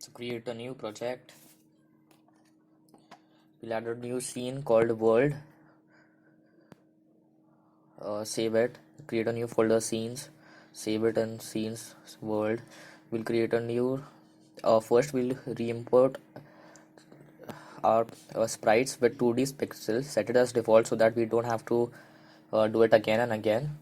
So create a new project. We'll add a new scene called world. Save it. Create a new folder scenes. Save it in scenes world. We'll create a new. First, we'll re-import our sprites with 2D pixels. Set it as default so that we don't have to do it again and again.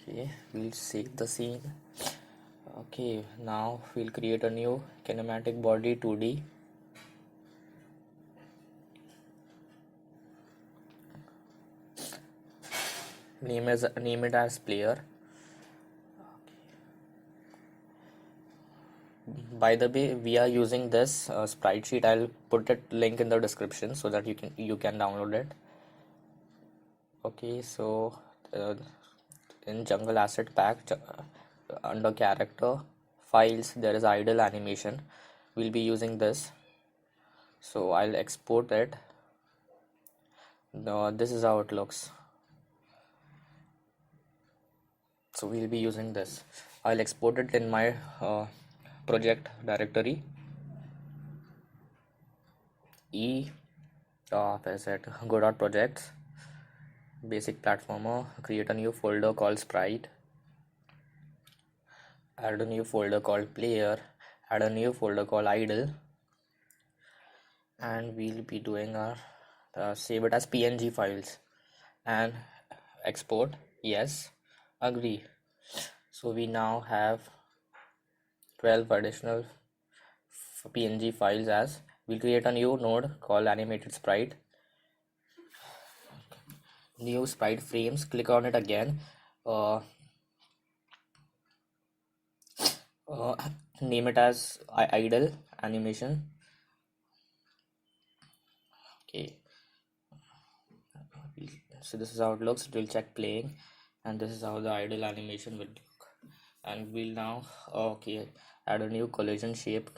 Okay, we'll save the scene. Okay, now we'll create a new kinematic body 2D. Name it as player. By the way, we are using this sprite sheet. I'll put it link in the description so that you can download it. Okay, so in jungle asset pack under character files there is idle animation. We'll be using this, so I'll export it. This is how it looks. So we'll be using this. I'll export it in my project directory. Go.projects, basic platformer. Create a new folder called sprite. Add a new folder called player. Add a new folder called idle. And we'll be doing our save it as PNG files and export. Yes, agree. So we now have 12 additional PNG files. As we'll create a new node called animated sprite. New sprite frames, click on it again. Name it as idle animation. Okay, so this is how it looks. It will check playing, and this is how the idle animation will look. And we'll now add a new collision shape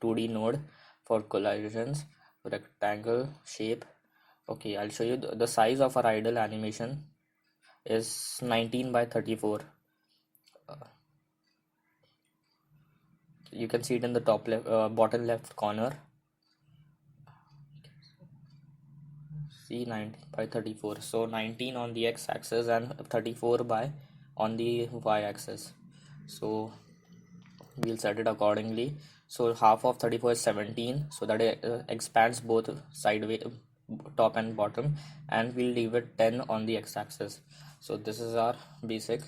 2D node for collisions, rectangle shape. Okay, I'll show you the size of our idle animation is 19 by 34. You can see it in the top left, bottom left corner. See, 19 by 34. So 19 on the x-axis and 34 by on the y-axis. So we'll set it accordingly. So half of 34 is 17, so that it expands both sideways, top and bottom, and we'll leave it 10 on the x-axis. So this is our basic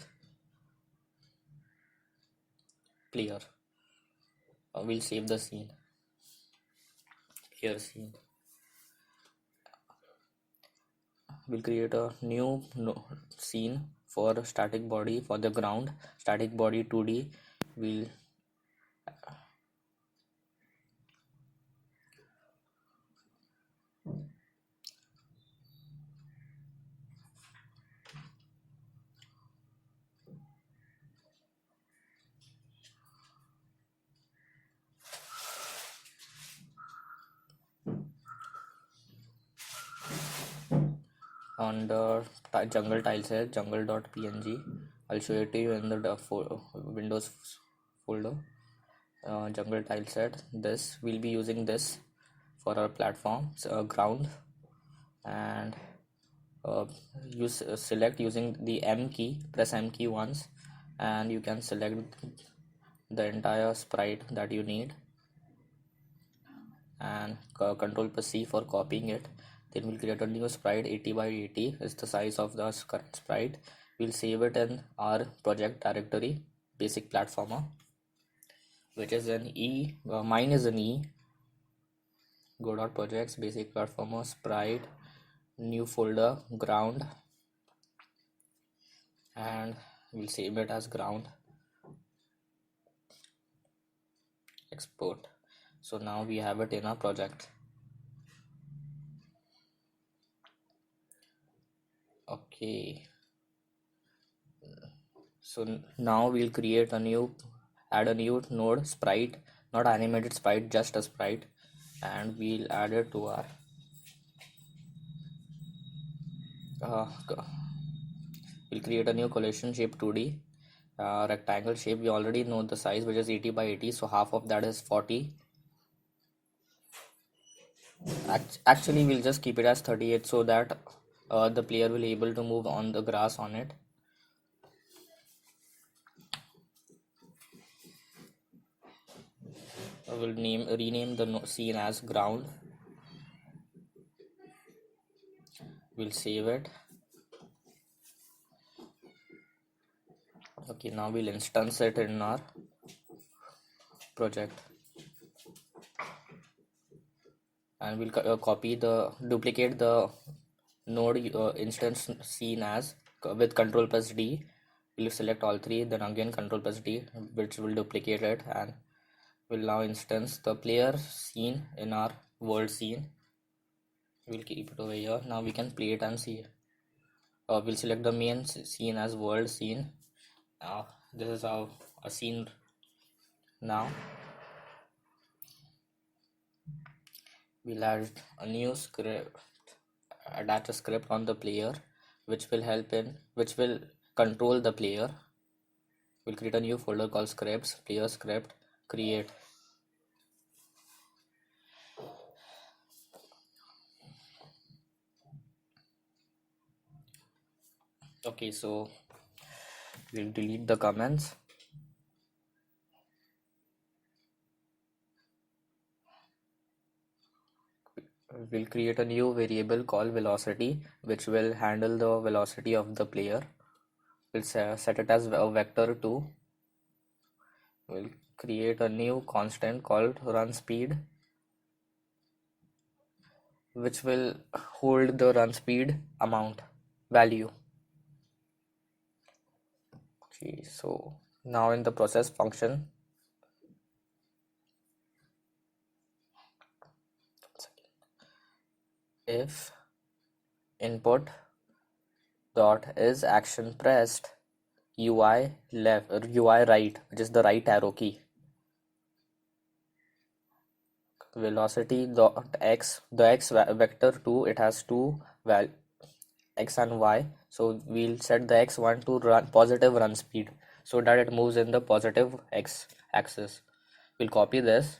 player. We'll save the scene. Player scene. We'll create a new scene for static body for the ground. Static body 2D. We'll under jungle tileset jungle.png. I'll show it to you in the Windows folder. Jungle tileset. This we'll be using this for our platform ground, and select using the M key. Press M key once, and you can select the entire sprite that you need, and Control plus C for copying it. Then we'll create a new sprite. 80 by 80 is the size of the current sprite. We'll save it in our project directory, basic platformer, which is an E. Mine is an E. Go.projects, basic platformer, sprite, new folder, ground, and we'll save it as ground. Export. So now we have it in our project. Okay, so now we'll add a new node sprite, not animated sprite, just a sprite, and we'll add it to our we'll create a new collision shape 2D. rectangle shape. We already know the size, which is 80 by 80, so half of that is 40. Actually, we'll just keep it as 38 so that the player will be able to move on the grass on it. We'll rename the scene as ground. We'll save it. Okay, now we'll instance it in our project, and we'll duplicate the node instance scene as with Control plus D. We'll select all three, then again Control plus D, which will duplicate it, and we'll now instance the player scene in our world scene. We'll keep it over here. Now we can play it and see. We'll select the main scene as world scene. This is our a scene now. We'll add a new script, attach a script on the player, which will control the player. We'll create a new folder called scripts, player script, create. Okay, so we'll delete the comments. We'll create a new variable called velocity, which will handle the velocity of the player. We'll set it as a vector 2. We'll create a new constant called run speed, which will hold the run speed amount value. Okay, so now in the process function, if input dot is action pressed UI left or UI right, which is the right arrow key, velocity dot x, the x vector 2, it has two x and y, so we'll set the x1 to run positive run speed so that it moves in the positive x axis. We'll copy this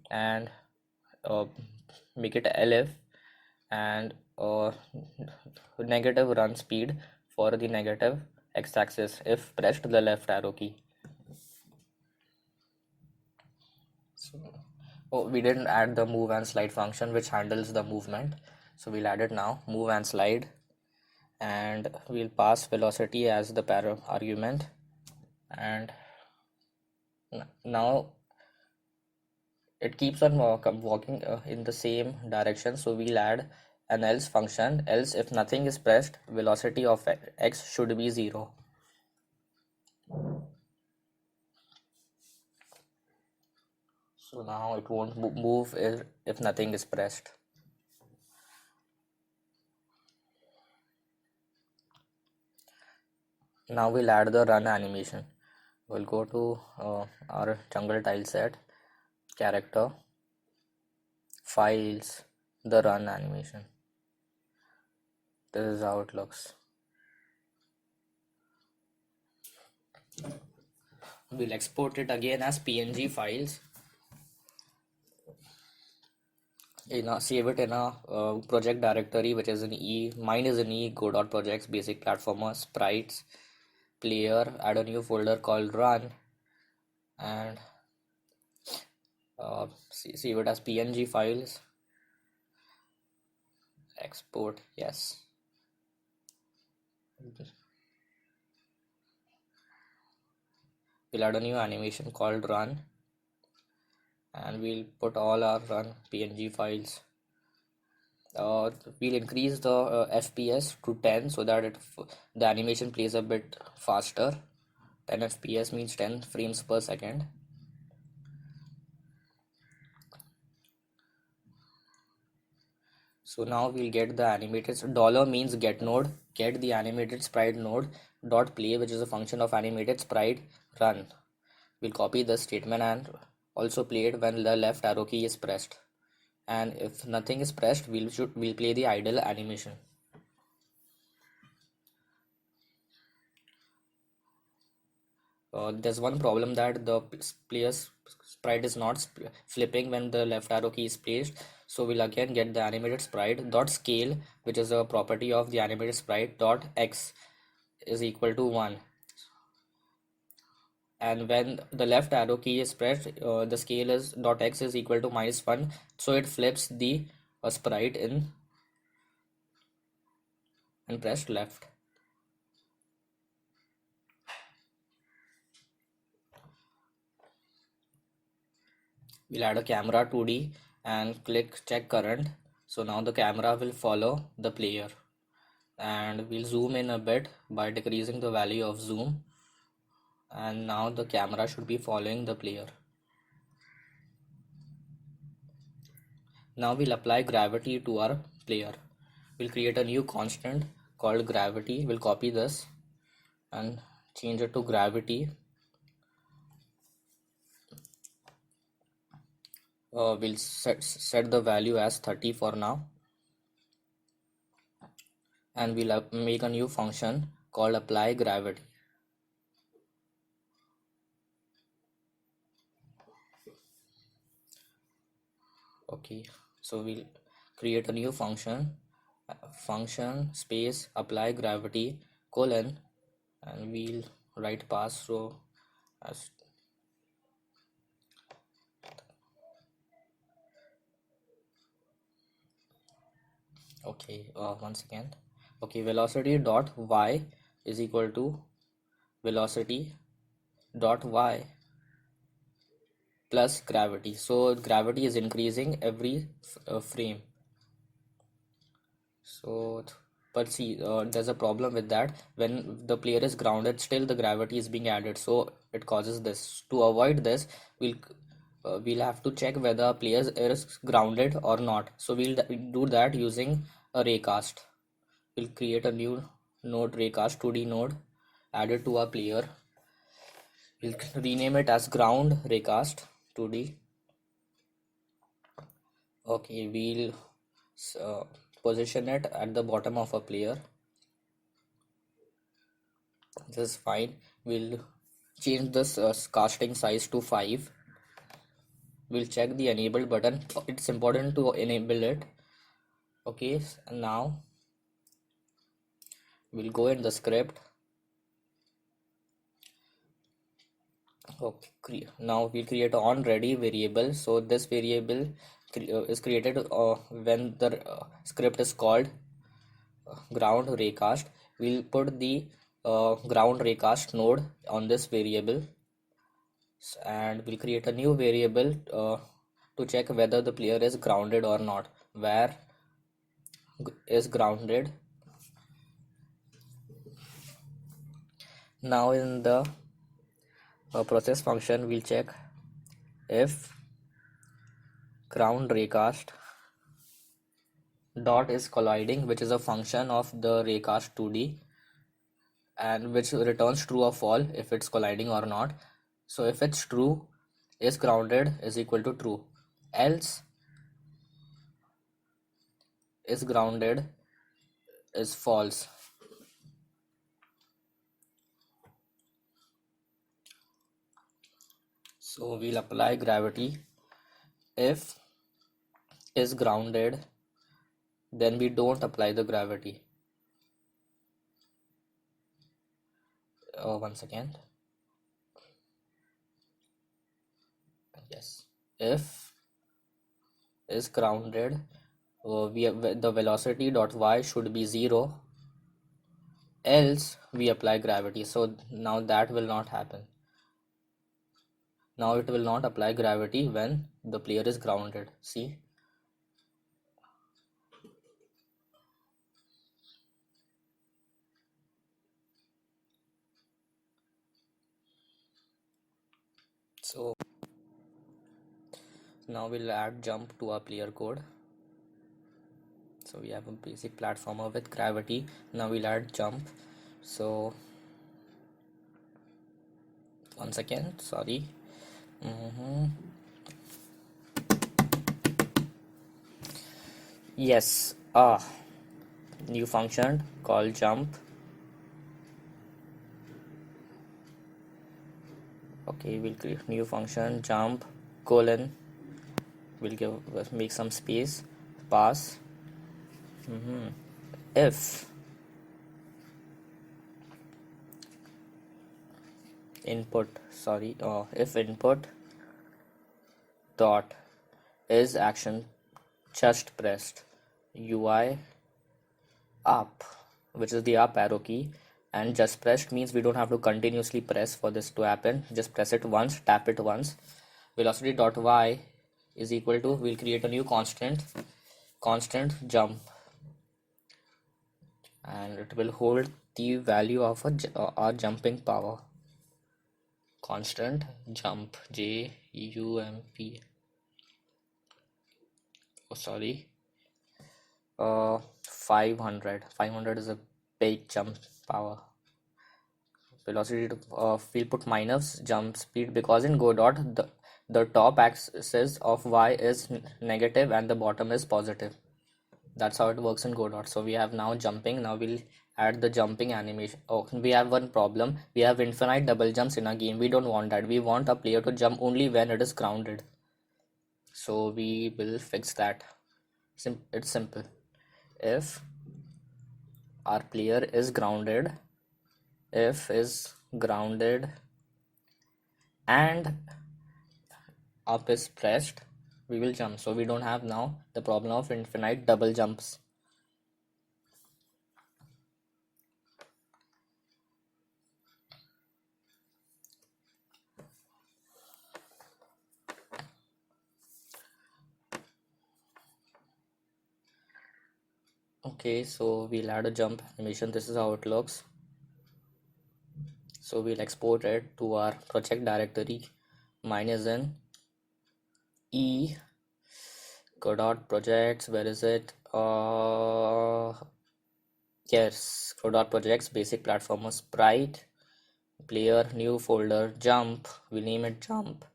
and make it elif, and negative run speed for the negative x-axis if pressed the left arrow key. So, we didn't add the move and slide function, which handles the movement, so we'll add it now. Move and slide, and we'll pass velocity as the argument, and now it keeps on walking in the same direction, so we'll add an else function. Else, if nothing is pressed, velocity of x should be 0. So now it won't move if nothing is pressed. Now we'll add the run animation. We'll go to our jungle tile set, character, files, the run animation. This is how it looks. We'll export it again as PNG files. Save it in a project directory, which is in E. Mine is in E, go.projects, basic platformer, sprites, player. Add a new folder called run, and save it as PNG files. Export, yes. We'll add a new animation called run, and we'll put all our run PNG files. We'll increase the FPS to 10 so that the animation plays a bit faster. 10 FPS means 10 frames per second. So now we'll get the animated dollar means get node, get the animated sprite node dot play, which is a function of animated sprite run. We'll copy this statement and also play it when the left arrow key is pressed, and if nothing is pressed, we'll play the idle animation. There's one problem that the player's sprite is not flipping when the left arrow key is placed. So we'll again get the animated sprite dot scale, which is a property of the animated sprite dot x is equal to 1. And when the left arrow key is pressed, the scale is dot x is equal to -1, so it flips the sprite in and pressed left. We'll add a camera 2D and click check current. So now the camera will follow the player, and we'll zoom in a bit by decreasing the value of zoom, and now the camera should be following the player. Now we'll apply gravity to our player. We'll create a new constant called gravity. We'll copy this and change it to gravity. We'll set the value as 30 for now, and we'll make a new function called apply gravity. Okay, so we'll create a new function space apply gravity colon, and we'll write pass row as once again. Okay, velocity dot y is equal to velocity dot y plus gravity. So gravity is increasing every frame. So but see, there's a problem with that. When the player is grounded, still the gravity is being added, so it causes this. To avoid this, we'll have to check whether a player is grounded or not. So we'll do that using a raycast. We'll create a new node, raycast 2D node, add it to our player. We'll rename it as ground raycast 2D. Okay, we'll position it at the bottom of a player. This is fine. We'll change this casting size to 5. We'll check the enable button. It's important to enable it. Okay, and now we'll go in the script. Okay, now we'll create an on ready variable. So this variable is created when the script is called ground raycast. We'll put the ground raycast node on this variable, and we'll create a new variable to check whether the player is grounded or not. Where is grounded. Now in the process function, we'll check if ground raycast dot is colliding, which is a function of the raycast 2D, and which returns true or false if it's colliding or not. So if it's true, is grounded is equal to true, else is grounded is false. So we'll apply gravity. If is grounded, then we don't apply the gravity. Once again, yes, if is grounded, we have, the velocity dot y should be 0, else we apply gravity. So now that will not happen. Now it will not apply gravity when the player is grounded. See, so now we'll add jump to our player code. So we have a basic platformer with gravity. Now we'll add jump. So once again, sorry. Yes, new function called jump. Okay, we'll create new function jump colon, we'll make some space, pass if if input dot is action just pressed UI up, which is the up arrow key, and just pressed means we don't have to continuously press for this to happen. Just press it once, tap it once. Velocity dot y is equal to, we'll create a new constant jump, and it will hold the value of our jumping power. Constant jump, JUMP. Oh, sorry. 500 is a big jump power. Velocity we'll put minus jump speed, because in Godot the top axis of y is negative and the bottom is positive. That's how it works in Godot. So we have now jumping. Now we'll add the jumping animation. Oh, we have one problem. We have infinite double jumps in our game. We don't want that. We want a player to jump only when it is grounded. So we will fix that. It's simple. If our player is grounded, and up is pressed, we will jump. So we don't have now the problem of infinite double jumps. Okay, so we'll add a jump animation. This is how it looks. So we'll export it to our project directory. Mine is in E Godot projects. Where is it? Yes, Godot projects, basic platformer sprite, player, new folder, jump. We'll name it jump.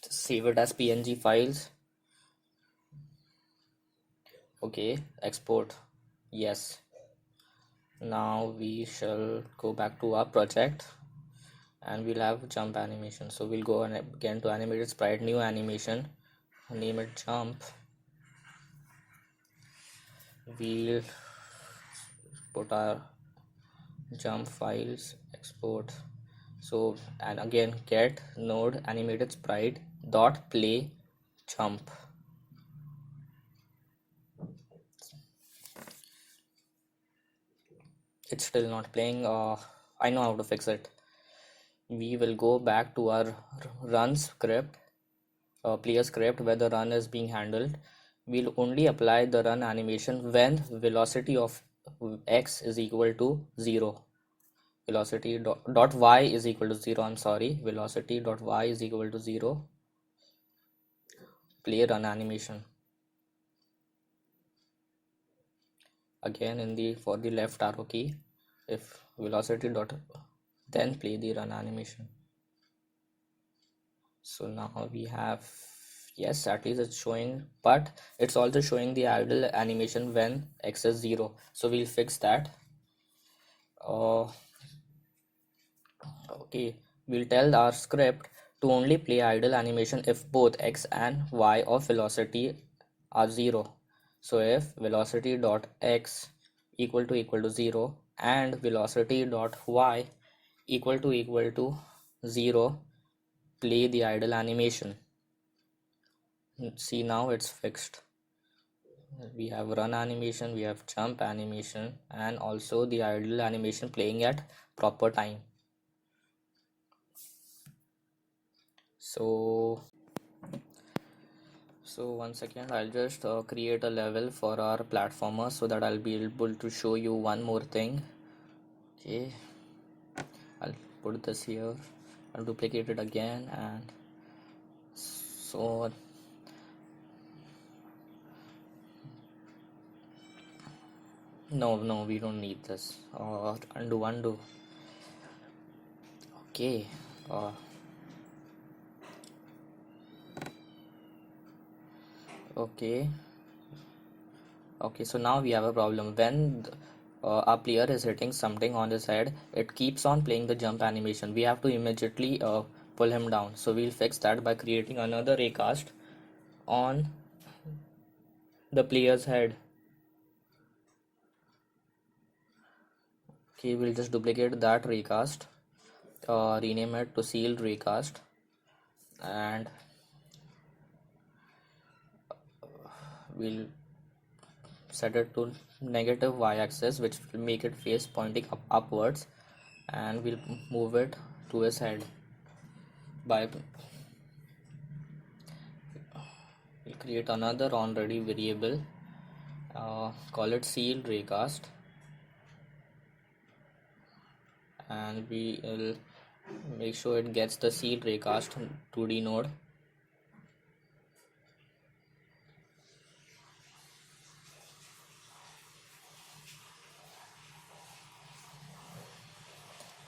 Save it as PNG files. Okay, export. Yes. Now we shall go back to our project and we'll have jump animation. So we'll go and again to animated sprite, new animation, name it jump. We'll put our jump files, export. So, and again get node animated sprite dot play jump. It's still not playing. I know how to fix it. We will go back to our run script, player script, where the run is being handled. We'll only apply the run animation when velocity of x is equal to 0. Velocity dot y is equal to 0. I'm sorry. Velocity dot y is equal to 0. Play run animation. Again in the for the left arrow key, if velocity dot, then play the run animation. So now we have, yes, at least it's showing, but it's also showing the idle animation when x is 0. So we'll fix that. Okay, we'll tell our script to only play idle animation if both x and y of velocity are 0. So if velocity dot x equal to 0 and velocity dot y equal to 0, play the idle animation. See, now it's fixed. We have run animation, we have jump animation, and also the idle animation playing at proper time. So one second, I'll just create a level for our platformer so that I'll be able to show you one more thing. Okay, I'll put this here, I'll duplicate it again, and so no, we don't need this. Undo. Okay. Okay, so now we have a problem. When our player is hitting something on his head, it keeps on playing the jump animation. We have to immediately pull him down. So we'll fix that by creating another raycast on the player's head. Okay, we'll just duplicate that raycast, rename it to sealed raycast, and we'll set it to negative y-axis, which will make it face pointing upwards, and we'll move it to his head by we'll create another onReady variable, call it sealed raycast, and we will make sure it gets the sealed raycast 2D node.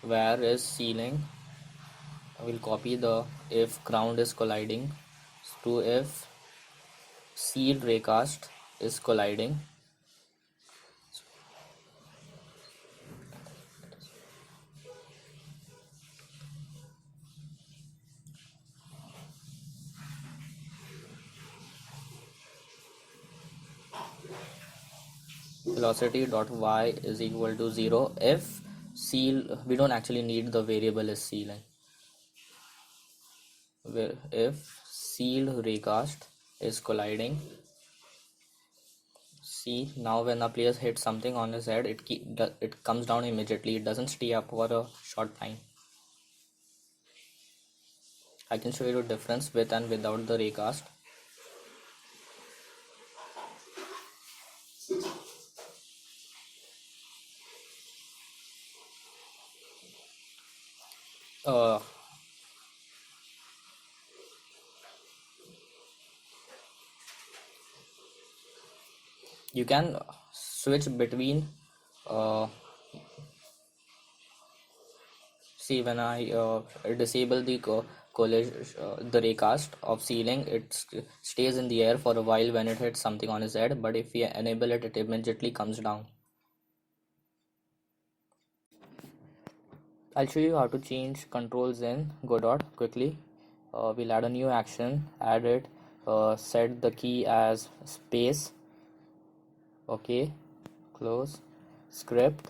Where is sealing, we'll copy the if ground is colliding to if sealed raycast is colliding. Velocity dot y is equal to 0 if seal, we don't actually need the variable is sealing. If sealed raycast is colliding, see, now when a player hits something on his head, it comes down immediately, it doesn't stay up for a short time. I can show you the difference with and without the raycast. uh, you can switch between see, when I disable the the raycast of sealing, it stays in the air for a while when it hits something on his head, but if we enable it, it immediately comes down. I'll show you how to change controls in Godot quickly. We'll add a new action, add it, set the key as space, okay, close, script.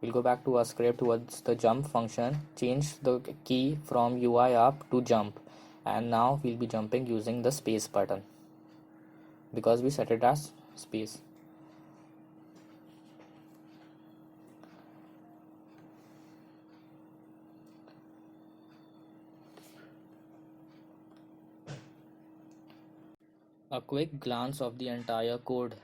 We'll go back to our script towards the jump function, change the key from UI up to jump, and now we'll be jumping using the space button because we set it as space. A quick glance of the entire code.